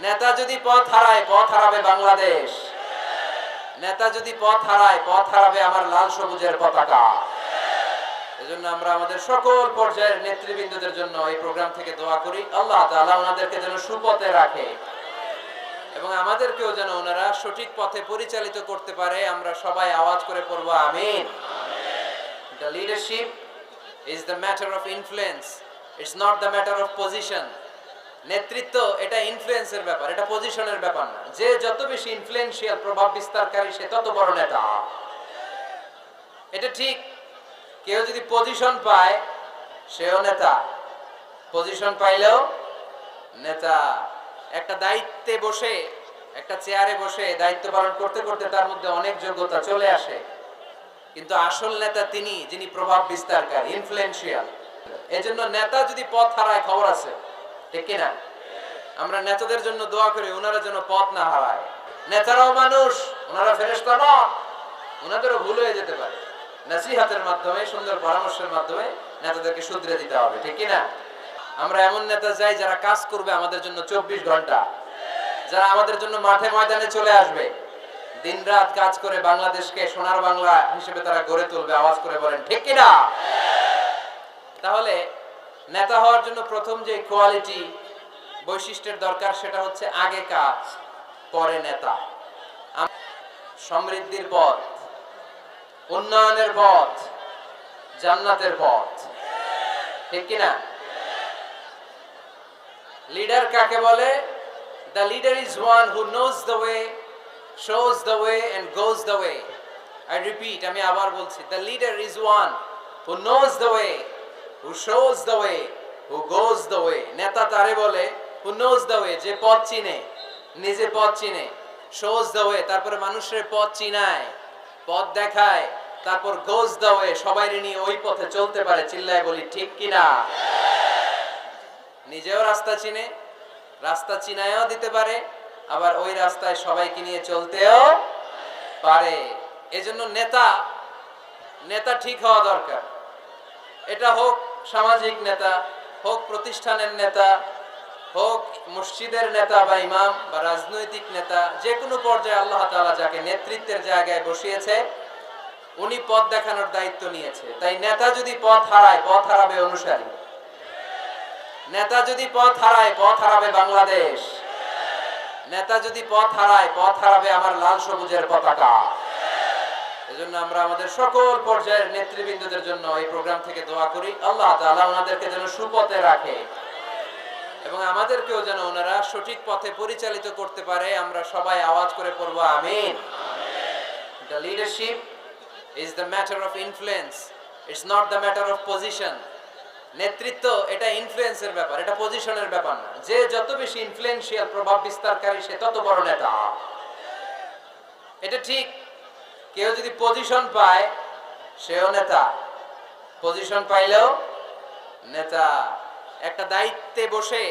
নেতা যদি পথ হারায়, পথ হারাবে বাংলাদেশ। নেতা যদি পথ হারায়, পথ হারাবে আমার লাল সবুজের পতাকা। এজন্য আমরা আমাদের সকল পর্যায়ের নেতৃবৃন্দদের জন্য এই প্রোগ্রাম থেকে দোয়া করি, আল্লাহ তাআলা ওনাদেরকে যেন সুপথে রাখে এবং আমাদেরকেও যেন ওনারা সঠিক পথে পরিচালিত করতে পারে। আমরা সবাই আওয়াজ করে পড়ব আমিন। The leadership is the matter of influence. It's not the matter of position. নেতৃত্ব এটা ইনফ্লুয়েন্সের ব্যাপার, এটা পজিশনের ব্যাপার না। যে যত বেশি ইনফ্লুয়েন্সিয়াল, প্রভাব বিস্তারকারী, সে তত বড় নেতা। এটা ঠিক। কেউ যদি পজিশন পায় সেও নেতা, পজিশন পাইলেও নেতা। একটা দায়িত্বে বসে, একটা চেয়ারে বসে দায়িত্ব পালন করতে করতে তার মধ্যে অনেক যোগ্যতা চলে আসে, কিন্তু আসল নেতা তিনি যিনি প্রভাব বিস্তারকারী, ইনফ্লুয়েন্সিয়াল। এজন্য নেতা যদি পথ হারায়, খবর আছে, ঠিক কিনা? আমরা নেতাদের জন্য দোয়া করি ওনারা যেন পথ না হারায়। নেতারাও মানুষ, ওনারা ফেরেশতা নন, ওনাদেরও ভুল হয়ে যেতে পারে। নসিহতের মাধ্যমে, সুন্দর পরামর্শের মাধ্যমে নেতাদেরকে শুধরে দিতে হবে, ঠিক কিনা? আমরা এমন নেতা চাই যারা কাজ করবে আমাদের জন্য 24 ঘন্টা, যারা আমাদের জন্য মাঠে ময়দানে চলে আসবে, দিনরাত কাজ করে বাংলাদেশকে সোনার বাংলা হিসেবে তারা গড়ে তুলবে। আওয়াজ করে বলেন ঠিক কিনা? তাহলে নেতা হওয়ার জন্য প্রথম যে কোয়ালিটি, বৈশিষ্ট্যের দরকার, সেটা হচ্ছে আগে কাজ পরে নেতা। সমৃদ্ধির পথ, উন্নয়নের পথ, জান্নাতের পথ, ঠিক কিনা? লিডার কাকে বলে? The leader is one who knows the way, shows the way and goes the way. I repeat, আমি আবার বলছি, the leader is one who knows the way, who shows the way, who goes the way. নেতা তারে বলে who knows the way, যে পথ চিনে, নিজে পথ চিনে, shows the way, তারপরে মানুষের পথ চিনায়, পথ দেখায়, তারপর goes the way, সবাইরে নিয়ে ওই পথে চলতে পারে। চিল্লায় বলি ঠিক কিনা? নিজেও রাস্তা চিনে, রাস্তা চিনায়ও দিতে পারে, আবার ওই রাস্তায় সবাইকে নিয়ে চলতেও পারে। এজন্য নেতা নেতা ঠিক হওয়া দরকার। এটা হোক সামাজিক নেতা, হোক প্রতিষ্ঠানের নেতা, হোক মসজিদের নেতা বা ইমাম বা রাজনৈতিক নেতা, যে কোনো পর্যায়ে আল্লাহ তাআলা যাকে নেতৃত্বের জায়গায় বসিয়েছে উনি পথ দেখানোর দায়িত্ব নিয়েছে। তাই নেতা যদি পথ হারায়, পথ হারাবে অনুসারী। নেতা যদি পথ হারায়, পথ হারাবে বাংলাদেশ। নেতা যদি পথ হারায়, পথ হারাবে আমার লাল সবুজের পতাকা। এজন্য আমরা আমাদের সকল পর্যায়ের নেতৃবৃন্দদের জন্য এই প্রোগ্রাম থেকে দোয়া করি, আল্লাহ তাআলা ওনাদেরকে যেন সুপথে রাখে এবং আমাদেরকেও যেন ওনারা সঠিক পথে পরিচালিত করতে পারে। আমরা সবাই আওয়াজ করে পড়ব আমিন। The leadership is the matter of influence. It's not the matter of position. নেতৃত্ব এটা ইনফ্লুয়েন্সের ব্যাপার, এটা পজিশনের ব্যাপার না। যে যত বেশি ইনফ্লুয়েন্সিয়াল, প্রভাব বিস্তারকারী, সে তত বড় নেতা। এটা ঠিক। কেউ যদি পজিশন পায় সেও নেতা, পজিশন পাইলেও নেতা। একটা দায়িত্বে বসে,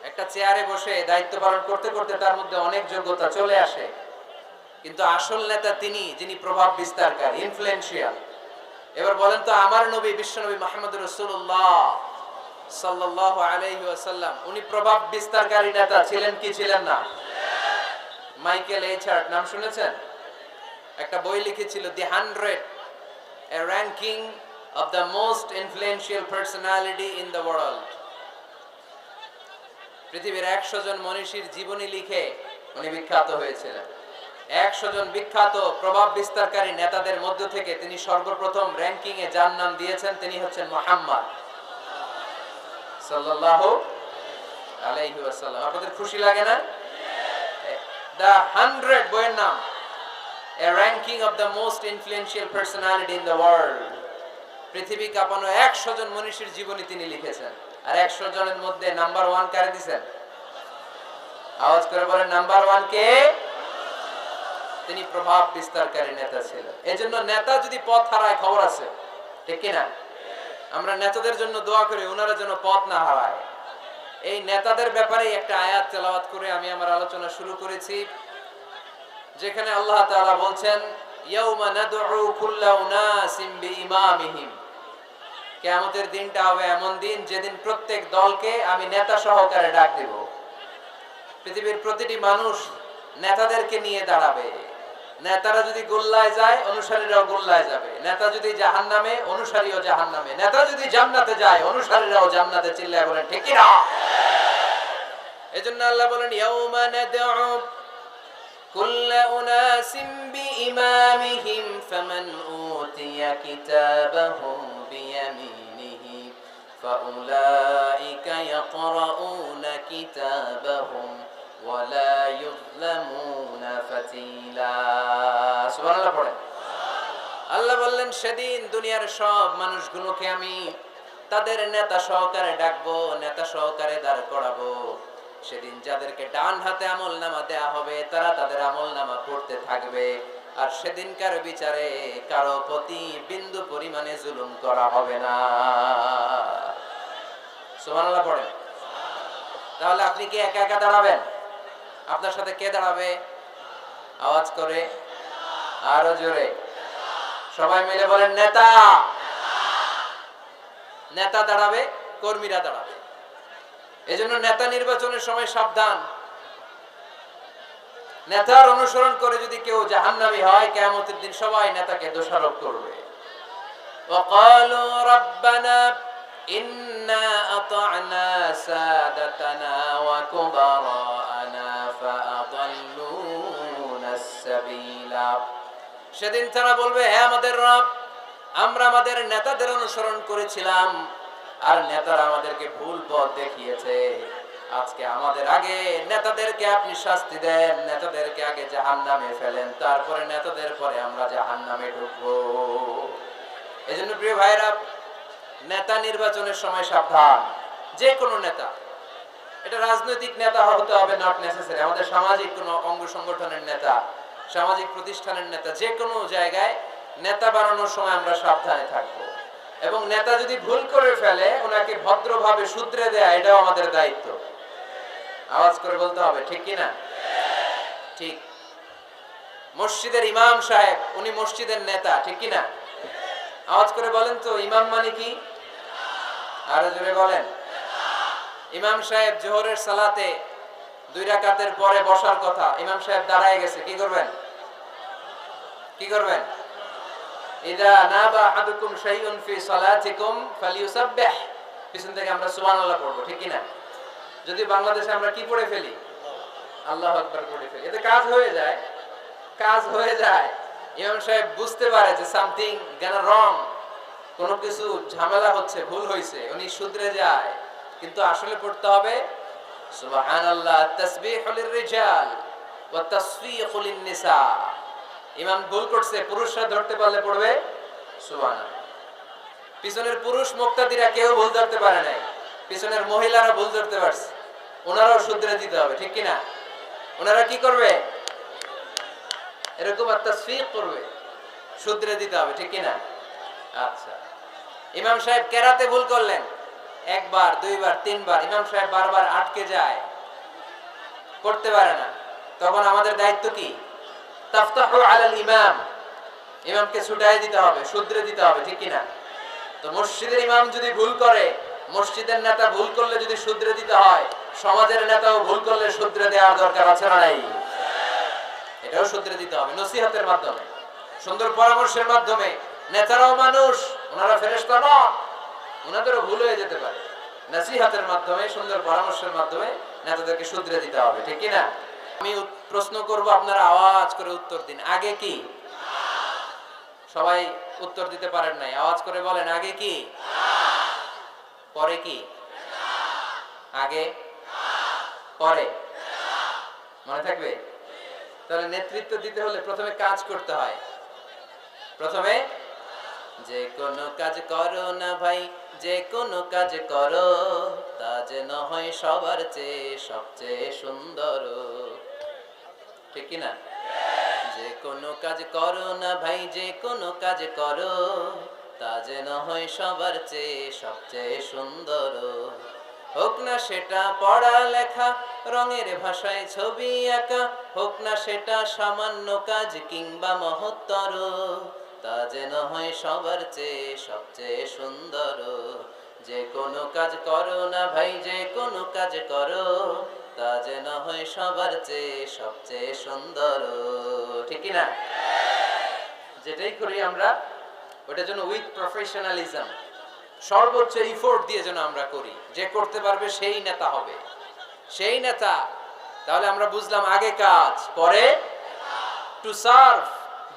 একটা চেয়ারে বসে দায়িত্ব পালন করতে করতে তার মধ্যে অনেক যোগ্যতা চলে আসে, কিন্তু আসল নেতা তিনি যিনি প্রভাব বিস্তারকারী, ইনফ্লুয়েন্সিয়াল। এবার বলেন তো, আমার নবী বিশ্বনবী মুহাম্মদ রাসূলুল্লাহ সাল্লাল্লাহু আলাইহি ওয়াসাল্লাম উনি প্রভাব বিস্তারকারী নেতা ছিলেন কি ছিলেন না? মাইকেল এইচ হার্ট নাম শুনেছেন? একটা বই লিখেছিল দি 100, a ranking of the most influential personality in the world. পৃথিবীর 100 জন মনীষীর জীবনী লিখে উনি বিখ্যাত হয়েছিলেন। 100 জন বিখ্যাত প্রভাব বিস্তারকারী নেতাদের মধ্য থেকে তিনি সর্বপ্রথম র্যাঙ্কিং এ যার নাম দিয়েছেন তিনি হচ্ছেন মুহাম্মদ সাল্লাল্লাহু আলাইহি ওয়াসাল্লাম। আপনাদের খুশি লাগে না? The 100 বইয়ের নাম, a ranking of the most influential personality in the world. পৃথিবী কাঁপানো 100 জন মনীষীর জীবনী তিনি লিখেছেন। আর 100 জনের মধ্যে নাম্বার 1 কারে দিবেন? আওয়াজ করে বলেন নাম্বার 1 কে? তিনি প্রভাব বিস্তারকারী নেতা ছিলেন। এজন্য নেতা যদি পথ হারায়, খবর আছে, ঠিক কিনা? আমরা নেতাদের জন্য দোয়া করি ওনারা যেন পথ না হারায়। এই নেতাদের ব্যাপারে একটা আয়াত তেলাওয়াত করে আমি আমার আলোচনা শুরু করেছি, যেখানে আল্লাহ তাআলা বলছেন ইয়াউমা নাদউ কুল্লা উনাসিম বিইমামিহিম। কিয়ামতের দিনটা হবে এমন দিন যেদিন প্রত্যেক দলকে আমি নেতা সহকারে ডাক দেব। পৃথিবীর প্রতিটি মানুষ নেতাদেরকে নিয়ে দাঁড়াবে। নেতারা যদি গোল্লায় যায়, অনুসারীরাও গোল্লায় যাবে। নেতা যদি জাহান্নামে, অনুসারীও জাহান্নামে। নেতা যদি জান্নাতে যায়, অনুসারীরাও জান্নাতে। চিল্লায় বলেন ঠিক কি না? এজন্য আল্লাহ বলেন ইয়াউমা নাদউ কুল্লা উনাসিম বিইমামিহিম ফামান উতিয়া কিতাবাহু বিয়ামিনিহি ফাউলাইকা ইয়াকরাউনা কিতাবাহুম ওয়ালা ইউযলামুনা ফাতিলা। সুবহানাল্লাহ পড়েন। আল্লাহ বললেন সেদিন দুনিয়ার সব মানুষগুলোকে আমি তাদের নেতা সহকারে ডাকবো, নেতা সহকারে দাঁড় করাবো। সেদিন যাদেরকে ডান হাতে আমলনামা দেয়া হবে তারা তাদের আমলনামা পড়তে থাকবে। আর সেদিনকার বিচারে কারো প্রতি বিন্দু পরিমাণে জুলুম করা হবে না। সুবহানাল্লাহ পড়েন। তাহলে আপনি কি একা একা দাঁড়াবেন? আপনার সাথে কে দাঁড়াবে? আওয়াজ করে আরো জোরে সবাই মিলে বলেন নেতা। নেতা দাঁড়াবে, কর্মীরা দাঁড়াবে। এজন্য নেতা নির্বাচনের সময় সাবধান। নেতার অনুসরণ করে যদি কেউ জাহান্নামী হয়, কিয়ামতের দিন সবাই নেতাকে দোষারোপ করবে। ওয়াকালু রাব্বানা ইন্না আতা'না সাদাতানা ওয়া কুবারানা ফাআদাল্লুনাস সাবিলা। সেদিন তারা বলবে, হে আমাদের রব, আমরা আমাদের নেতাদের অনুসরণ করেছিলাম আর নেতারা আমাদেরকে ভুল পথ দেখিয়েছে। আজকে আমাদের আগে নেতাদেরকে আপনি শাস্তি দেন, নেতাদেরকে আগে জাহান্নামে ফেলেন, তারপরে নেতাদের পরে আমরা জাহান্নামে ঢুকবো। এজন্য প্রিয় ভাইরা, নেতা নির্বাচনের সময় সাবধান। যে কোনো নেতা, এটা রাজনৈতিক নেতা হতে হবে নট নেসেসারি, আমাদের সামাজিক কোনো অঙ্গ সংগঠনের নেতা, সামাজিক প্রতিষ্ঠানের নেতা, যে কোনো জায়গায় নেতা বানানোর সময় আমরা সাবধানে থাকবো। এবং নেতা যদি ভুল করে ফেলে ওনাকে ভদ্রভাবে শুধরে দেয়া, এটাও আমাদের দায়িত্ব। আওয়াজ করে বলতে হবে ঠিক কি না? ঠিক। মসজিদের ইমাম সাহেব, উনি মসজিদের নেতা, ঠিক কি না? আওয়াজ করে বলেন তো, ইমাম মানে কি? আরো জোরে বলেন। ইমাম সাহেব জোহরের সালাতে 2 রাকাতের পরে বসার কথা, ইমাম সাহেব দাঁড়ায় গেছে, কি করবেন? কি করবেন? ইদা নাবা আহাদুকুম শাইউন ফি সালাতিকুম ফালিয়ুসাব্বিহ। পিছন থেকে আমরা সুবহানাল্লাহ পড়বো, ঠিক কি না? যদি বাংলাদেশে আমরা কি পড়ে ফেলি? আল্লাহু আকবার পড়ে ফেলি, এতে কাজ হয়ে যায়। কাজ হয়ে যায়। ইমাম সাহেব বুঝতে পারে যে সামথিং গনা রং, কোনো কিছু ঝামেলা হচ্ছে, ভুল হয়েছে, উনি শুধরে যায়। কিন্তু আসলে পড়তে হবে সুবহানাল্লাহ। তাসবিহু লিররিজাল ওয়া তাসফিকু লিন-নিসা। ইমাম ভুল করছে, পুরুষরা ধরতে পারলে পড়বে সুবহানাল্লাহ। পিছনের পুরুষ মুক্তাদিরা কেউ ভুল ধরতে পারে নাই, পিছনের মহিলারা ভুল ধরতে পারছে, ওনারাও শুধরে দিতে হবে, ঠিক কি না? ওনারা কি করবে? এরকম তাসফিক করবে, শুধরে দিতে হবে, ঠিক কি না? আচ্ছা, ইমাম সাহেব কেরাতে ভুল করলেন, 1 বার 2 বার 3 বার, ইমাম সাহেব বারবার আটকে যায়, করতে পারে না। তখন আমাদের দায়িত্ব কি? তাফতাহু আলাল ইমাম, ইমামকে ছুটাই দিতে হবে, শুধরে দিতে হবে, ঠিক কি না? তো মসজিদের ইমাম যদি ভুল করে, মসজিদের নেতা ভুল করলে যদি শুধরে দিতে হয়, সমাজের নেতাও ভুল করলে শুধরে দেওয়ার দরকার আছে না নাই? এটাও শুধরে দিতে হবে নসিহতের মাধ্যমে, সুন্দর পরামর্শের মাধ্যমে। নেতারাও মানুষ, ওনারা ফেরেশতা নন, ওনাদেরও ভুল হয়ে যেতে পারে। নসিহতের মাধ্যমে, সুন্দর পরামর্শের মাধ্যমে নেতাদেরকে শুধরে দিতে হবে, ঠিক কি না? আমি প্রশ্ন করব, আপনারা আওয়াজ করে উত্তর দিন। আগে কি? সবাই উত্তর দিতে পারেন নাই, আওয়াজ করে বলেন আগে কি? পরে কি? আগে পরে মনে থাকবে? তাহলে নেতৃত্ব দিতে হলে প্রথমে কাজ করতে হয়। প্রথমে যে কোনো কাজ করো না ভাই, যে কোনো কাজ করো, তা যেন হয় সবার চেয়ে সবচেয়ে সুন্দর, ঠিক কি না? যে কোনো কাজ করো না ভাই, যে কোনো কাজ করো, তা যেন হয় সবার চেয়ে সবচেয়ে সুন্দর। হোক না সেটা পড়া লেখা, রঙের ভাষায় ছবি আঁকা, হোক না সেটা সামান্য কাজ কিংবা মহত্তর, তা যেন হয় সবার চেয়ে সবচেয়ে সুন্দর। যে কোনো কাজ করো না ভাই, যে কোনো কাজ করো, তা যেন হয় সবার চেয়ে সবচেয়ে সুন্দর। ঠিক কি না? যেটাই করি আমরা ওটার জন্য উইথ প্রফেশনালিজম, সর্বোচ্চ ইফোর্ট দিয়ে যেন আমরা করি। যে করতে পারবে সেই নেতা হবে, সেই নেতা। তাহলে আমরা বুঝলাম আগে কাজ পরে, to serve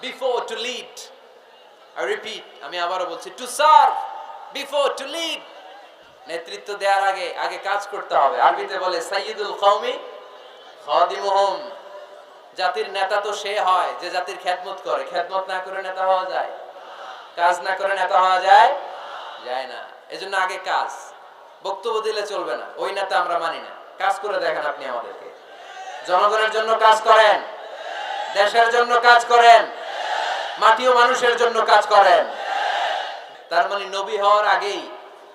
before to lead. I repeat, আমি আবারও বলছি, to serve before to lead. নেতৃত্ব দেওয়ার আগে আগে কাজ করতে হবে। আরবিতে বলে সাইয়্যিদুল কওমি খাদিমুহুম। জাতির নেতা তো সে হয় যে জাতির খেদমত করে। খেদমত না করে নেতা হওয়া যায়? কাজ না করে নেতা হওয়া যায়? যায় না। এজন্য আগে কাজ। বক্তব্য দিলে চলবে না, ওই নেতা আমরা মানি না। কাজ করে দেখেন আপনি আমাদেরকে। জনগণের জন্য কাজ করেন, দেশের জন্য কাজ করেন, মাটি ও মানুষের জন্য কাজ করেন। তার মানে নবী হওয়ার আগেই,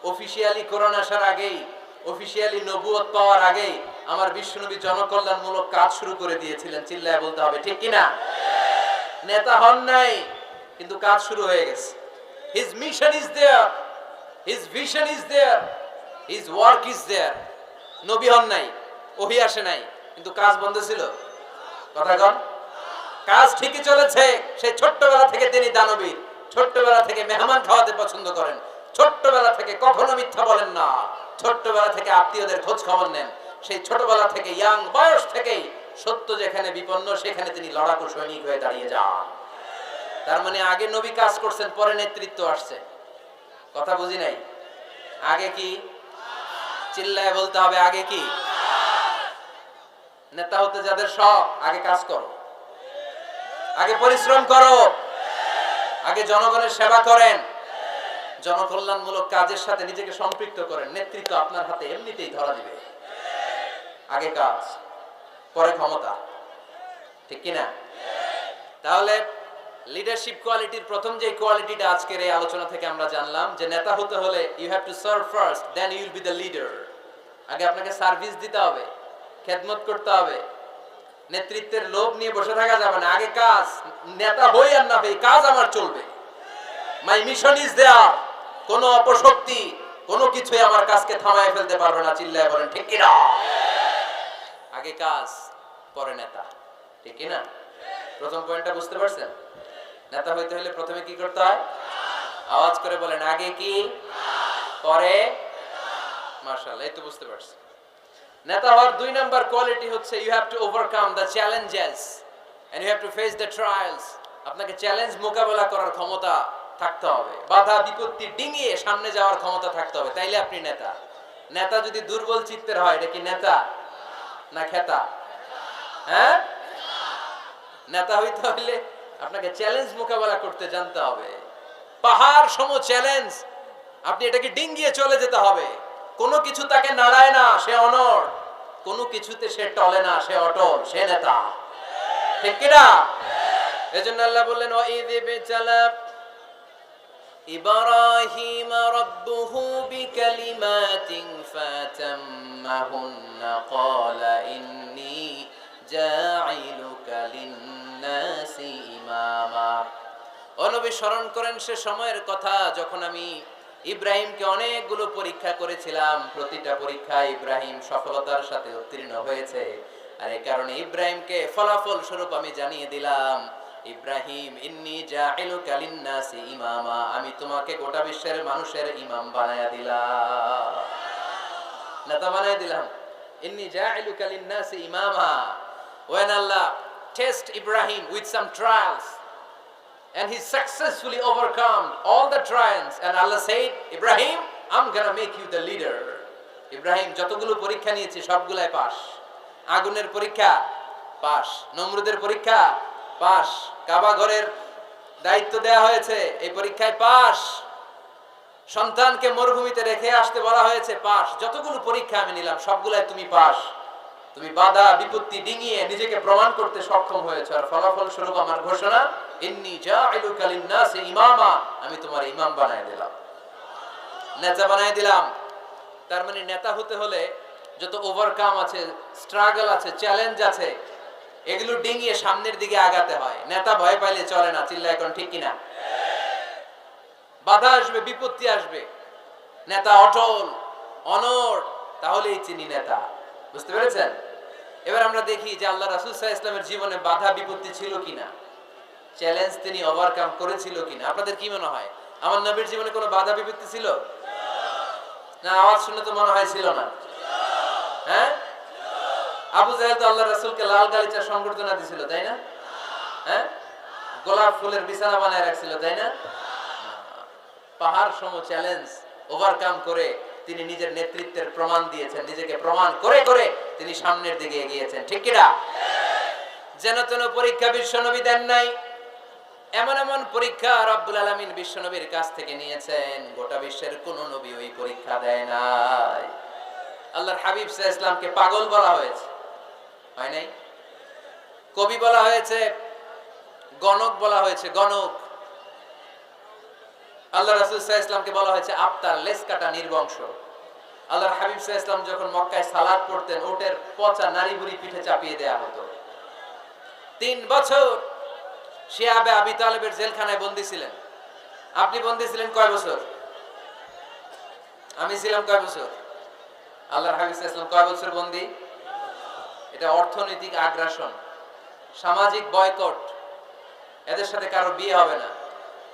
অফিশিয়ালি কোরআন আসার আগেই, অফিশিয়ালি নবুয়ত পাওয়ার আগেই আমার বিশ্বনবী জনকল্যাণমূলক কাজ শুরু করে দিয়েছিলেন। চিল্লায় বলতে হবে ঠিক কিনা? নেতা হন নাই, কিন্তু কাজ শুরু হয়ে গেছে। His mission is there, his vision is there, his work is there. নবী হন নাই, ওহী আসে নাই, কিন্তু কাজ বন্ধ ছিল। কথা কন। কাজ ঠিকই চলেছে। সেই ছোট্টবেলা থেকে তিনি দানবীর, ছোট্টবেলা থেকে মেহমান খাওয়াতে পছন্দ করেন, ছোট্টবেলা থেকে কখনো মিথ্যা বলেন না, ছোট্টবেলা থেকে আত্মীয়দের খোঁজ খবর নেন। সেই ছোটবেলা থেকে, ইয়াং বয়স থেকেই সত্য যেখানে বিপন্ন সেখানে তিনি লড়াকু সৈনিক হয়ে দাঁড়িয়ে যান। তার মানে আগে নবী কাজ করছেন, পরে নেতৃত্ব আসছে। কথা বুঝি নাই? আগে কি? চিল্লায় বলতে হবে আগে কি? নেতা হতে যাদের শখ, আগে কাজ করো, আগে পরিশ্রম করো, আগে জনগণের সেবা করেন, জনকল্যাণমূলক কাজের সাথে নিজেকে সম্পৃক্ত করেন। নেতৃত্ব আপনার হাতে এমনিতেই ধরা দিবে। আগে কাজ পরে ক্ষমতা। ঠিক কিনা? তাহলে লিডারশিপ কোয়ালিটির প্রথম যে কোয়ালিটিটা আজকের এই আলোচনা থেকে আমরা জানলাম, যে নেতা হতে হলে you have to serve first, then you will be the leader. আগে আপনাকে সার্ভিস দিতে হবে, খেদমত করতে হবে। নেতৃত্বের লোভ নিয়ে বসে থাকা যাবে না। আগে কাজ, নেতা হই আর না হই, কাজ আমার চলবে। মাই মিশন ইজ দেয়ার। কোন অপশক্তি, কোনো কিছুই আমার কাজকে থামায় ফেলতে পারবে না। চিল্লায় বলেন ঠিক কিনা? আগে কাজ পরে নেতা। ঠিক কিনা? প্রথম পয়েন্টটা বুঝতে পারছেন? নেতা হইতে হলে প্রথমে কি করতে হয়? আওয়াজ করে বলেন আগে কি পরে। মাশাআল্লাহ, এই তো বুঝতে পারছি। নেতা হওয়ার 2 নাম্বার কোয়ালিটি হচ্ছে you have to overcome the challenges and you have to face the trials. আপনাকে চ্যালেঞ্জ মোকাবেলা করার ক্ষমতা থাকতে হবে, বাধা বিপত্তি ডিঙিয়ে সামনে যাওয়ার ক্ষমতা থাকতে হবে, তাইলে আপনি নেতা। নেতা যদি দুর্বল চিত্তের হয়, এটা কি নেতা না খেতা? হ্যাঁ, নেতা হইতে হলে আপনাকে চ্যালেঞ্জ মোকাবেলা করতে জানতে হবে। পাহাড় সম চ্যালেঞ্জ, আপনি এটাকে ডিঙ্গিয়ে চলে যেতে হবে। কোনো কিছু তাকে নাড়ায় না, সে অনড়। কোনো কিছুতে সে টলে না, সে অটল, সে নেতা। ঠিক কি না? এজন্য আল্লাহ বললেন ওয়াইদ বিতালা ইব্রাহিম রাব্বুহু বিকালিমাতিন ফাতাম্মাহুন্না ক্বালা ইন্নী জাঈলুকা লিন-নাসি ইমামা। ও নবী, স্মরণ করেন সে সময়ের কথা যখন আমি ইব্রাহিমকে অনেকগুলো পরীক্ষা করেছিলাম। প্রতিটা পরীক্ষায় ইব্রাহিম সফলতার সাথে উত্তীর্ণ হয়েছে। আর এই কারণে ইব্রাহিমকে ফলাফল স্বরূপ আমি জানিয়ে দিলাম, ইব্রাহিম ইন্নী জাঈলুকা লিন-নাসি ইমামা, আমি তোমাকে গোটা বিশ্বের মানুষের ইমাম বানায়া দিলাম, নেতা বানায়া দিলাম। ইন্নী জাঈলুকা লিন-নাসি ইমামা। When Allah test Ibrahim with some trials and he successfully overcome all the trials, and Allah said, Ibrahim, I'm gonna make you the leader. Ibrahim যতগুলো পরীক্ষা নিয়েছে সবগুলাই পাস। আগুনের পরীক্ষা পাস, নমরুদের পরীক্ষা পাস, কাবা ঘরের দায়িত্ব দেয়া হয়েছে, এই পরীক্ষায় পাস। সন্তানকে মরুভূমিতে রেখে আসতে বলা হয়েছে, পাস। যতগুলো পরীক্ষা আমি নিলাম সবগুলাই তুমি পাস। তুমি বাধা বিপত্তি ডিঙিয়ে নিজেকে প্রমাণ করতে সক্ষম হয়েছে। আর ফলাফল স্বরূপ আমার ঘোষণা, ইন্নী জাঈলুকা লিন-নাসি ইমামা, আমি তোমার ইমাম বানায় দিলাম, নেতা বানায় দিলাম। তার মানে নেতা হতে হলে যত ওভারকাম আছে, স্ট্রাগল আছে, চ্যালেঞ্জ আছে, এগুলো ডিঙিয়ে সামনের দিকে আগাতে হয়। নেতা ভয় পাইলে চলে না। চিল্লা এখন ঠিক কিনা? বাধা আসবে, বিপত্তি আসবে, নেতা অটল অনড়, তাহলেই চিনি নেতা। বুঝতে পেরেছেন? এবার আমরা দেখি যে আল্লাহ রাসূল সাল্লাল্লাহু আলাইহি ওয়াসাল্লামের জীবনে বাধা বিপত্তি ছিল কিনা, চ্যালেঞ্জ তিনি ওভারকাম করেছিল কিনা। আপনাদের কি মনে হয় আমার নবীর জীবনে কোনো বাধা বিপত্তি ছিল না? আওয়াজ শুনে তো মনে হয় ছিল না। হ্যাঁ, আবু জাহেল তো আল্লাহ রাসূলকে লাল গালিচা সংবর্ধনা দিছিল, তাই না? হ্যাঁ, গোলাপ ফুলের বিছানা বানায় রাখছিল, তাই না? পাহাড় সম চ্যালেঞ্জ ওভারকাম করে তিনি নিজের নেতৃত্বের প্রমাণ দিয়েছেন, নিজেকে প্রমাণ করে করে তিনি সামনের দিকে এগিয়েছেন, ঠিক কিনা? যেন তেন পরীক্ষা বিশ্বনবী দেন নাই, এমন এমন পরীক্ষা রব্বুল আলামিন বিশ্বনবীর কাছ থেকে নিয়েছেন, গোটা বিশ্বের কোন নবী ওই পরীক্ষা দেয় নাই। আল্লাহর হাবিব সাল্লাল্লাহু আলাইহি ওয়াসাল্লামকে পাগল বলা হয়েছে, হয় নাই? কবি বলা হয়েছে, গণক বলা হয়েছে, গণক। আল্লাহ রাসূল সাল্লাল্লাহু আলাইহি ওয়াসাল্লামকে বলা হয়েছে আফতার, লেস কাটা, নির্বংশ। আল্লাহর হাবিব সাল্লাল্লাহু আলাইহি ওয়াসাল্লাম যখন মক্কায় সালাত পড়তেন, ওটের পচা নারী বুড়ি পিঠে চাপিয়ে দেয়া হতো। 3 বছর শিয়াবে আবি তালেবের জেলখানায় বন্দী ছিলেন। আপনি বন্দী ছিলেন কয় বছর? আমি ছিলাম কয় বছর? আল্লাহর হাবিব সাল্লাল্লাহু আলাইহি ওয়াসাল্লাম কয় বছর বন্দী? এটা অর্থনৈতিক আগ্রাসন, সামাজিক বয়কট। এদের সাথে কারো বিয়ে হবে না,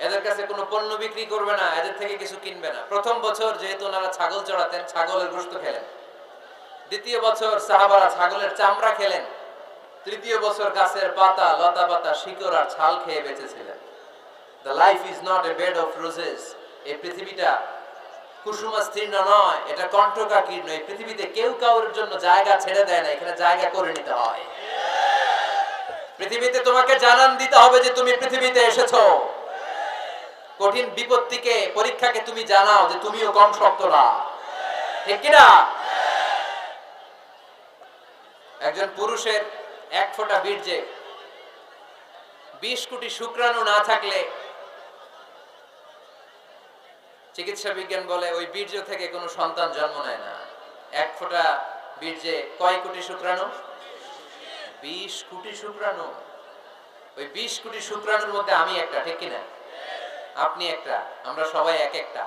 এদের কাছে কোনো পণ্য বিক্রি করবে না, এদের থেকে কিছু কিনবে না। প্রথম বছর যেহেতু ওনারা ছাগল চড়াতেন, ছাগলের গোশত খেলেন। দ্বিতীয় বছর সাহাবারা ছাগলের চামড়া খেলেন। তৃতীয় বছর গাছের পাতা, লতা পাতা, শিকড় আর ছাল খেয়ে বেঁচেছিলেন। The life is not a bed of roses. এই পৃথিবীটা কুসুমাস্তীর্ণ নয়, এটা কণ্টকাকীর্ণ। এই পৃথিবীতে কেউ কারোর জন্য জায়গা ছেড়ে দেয় না, এখানে জায়গা করে নিতে হয়। পৃথিবীতে তোমাকে জানান দিতে হবে যে তুমি পৃথিবীতে এসেছো। কঠিন বিপত্তিকে, পরীক্ষাকে তুমি জানাও যে তুমিও কম শক্ত না, ঠিক কিনা? একজন পুরুষের 1 ফোঁটা বীর্যে 20 কোটি শুক্রাণু না থাকলে চিকিৎসা বিজ্ঞান বলে ওই বীর্য থেকে কোনো সন্তান জন্ম নেয় না। 1 ফোঁটা বীর্যে কয় কোটি শুক্রাণু? 20 কোটি শুক্রাণু। ওই 20 কোটি শুক্রাণুর মধ্যে আমি একটা, ঠিক কিনা? আপনি একটা, আমরা সবাই এক একটা।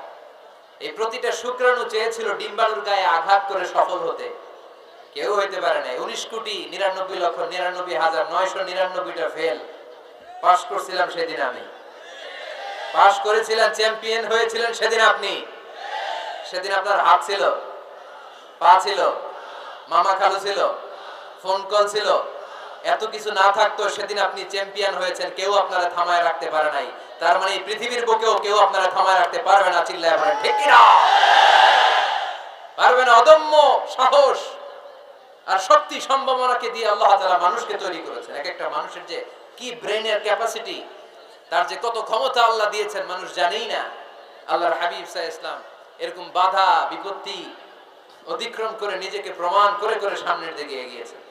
এই প্রতিটা শুক্রাণু চেয়েছিল ডিম্বাণুর গায়ে আঘাত করে সফল হতে, কেউ হইতে পারে না। 19,99,99,999টা ফেল। পাস করছিলাম সেদিন আমি, পাস করেছিলেন, চ্যাম্পিয়ন হয়েছিলেন সেদিন আপনি। সেদিন আপনার হাত ছিল, পা ছিল, মামা খালু ছিল, ফোন কল ছিল, এত কিছু না থাকতো সেদিন আপনি চ্যাম্পিয়ন হয়েছেন। কেউ আপনারা থামায় রাখতে পারে নাই। তার মানে এই পৃথিবীর বুকেও কেউ আপনারা থামায় রাখতে পারবে না। চিল্লায় বলেন ঠিক কিনা? পারবে না। অদম্য সাহস আর শক্তি সম্ভাবনাকে দিয়ে আল্লাহ তাআলা মানুষকে তৈরি করেছেন। এক একটা মানুষের যে কি ব্রেনের ক্যাপাসিটি, তার যে কত ক্ষমতা আল্লাহ দিয়েছেন মানুষ জানেই না। আল্লাহর হাবিব সাল্লাল্লাহু আলাইহি ওয়াসাল্লাম এরকম বাধা বিপত্তি অতিক্রম করে নিজেকে প্রমাণ করে করে সামনের দিকে এগিয়েছেন।